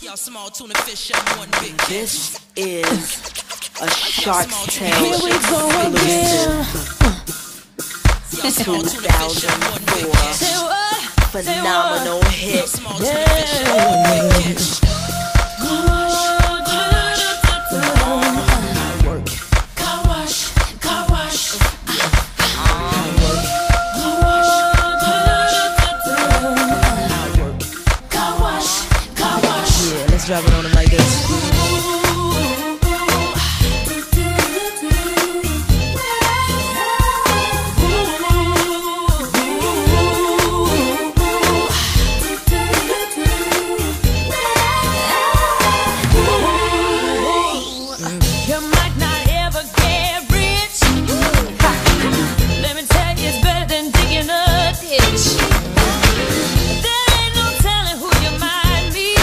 Y'all small tuna fish, I'm one big catch. This is a Shark's Tale. Here we go again. 2004 phenomenal hit. Let's drop it on them like this. You might not ever get rich. Let me tell you, it's better than digging a ditch. There ain't no telling who you might meet.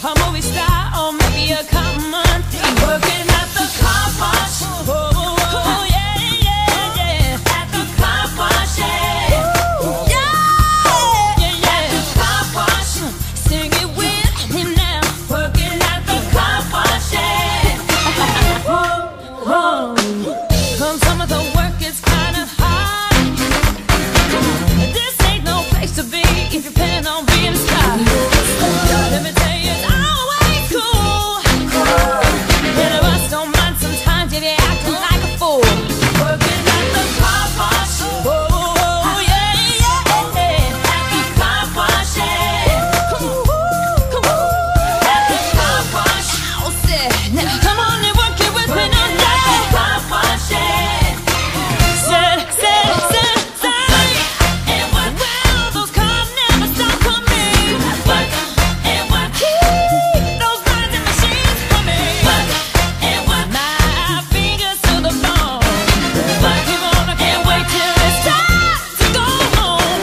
A movie star or maybe a common thief working at the car wash. Oh, yeah, yeah, yeah. At the car wash, yeah. Yeah, yeah, yeah. At the car wash. Sing it with him now. Working at the car wash, yeah. Some of the work is kind of hard. This ain't no place to be if you plan on being a star. Let me tell you, it's always cool. And of us don't mind sometimes if you're acting like a fool. Working at the car wash. Oh, yeah, yeah, yeah. At the car wash, yeah. Come on. At the car wash. Now come on and work it with me now. At the car wash, yeah. And what? Well, those cars never stop coming. Work and work. Those lines and machines coming. Work and work. My fingers to the bone. But you wanna can't wait till it's time to go home.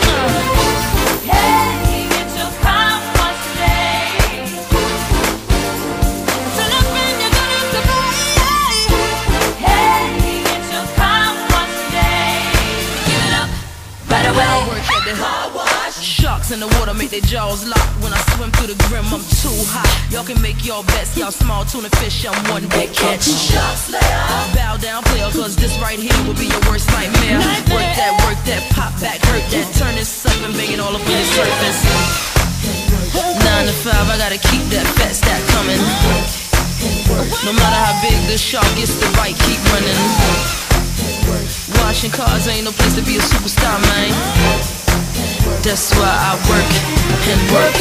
Hey, get your car washed today. Fill up and you're gonna have to pay. Hey, get your car washed today. Give it up right away. Car wash. Sharks in the water make their jaws lock. When I swim through the grim, I'm too hot. Y'all can make your bets, y'all small tuna fish, I'm one big catch. Bow down, player, cause this right here will be your worst nightmare. Work that, pop back, hurt that, turn this up and bang it all up on the surface. 9 to 5, I gotta keep that fat stack coming. No matter how big the shark gets, the bite keep running. Washing cars ain't no place to be a superstar, man. That's why I work and work.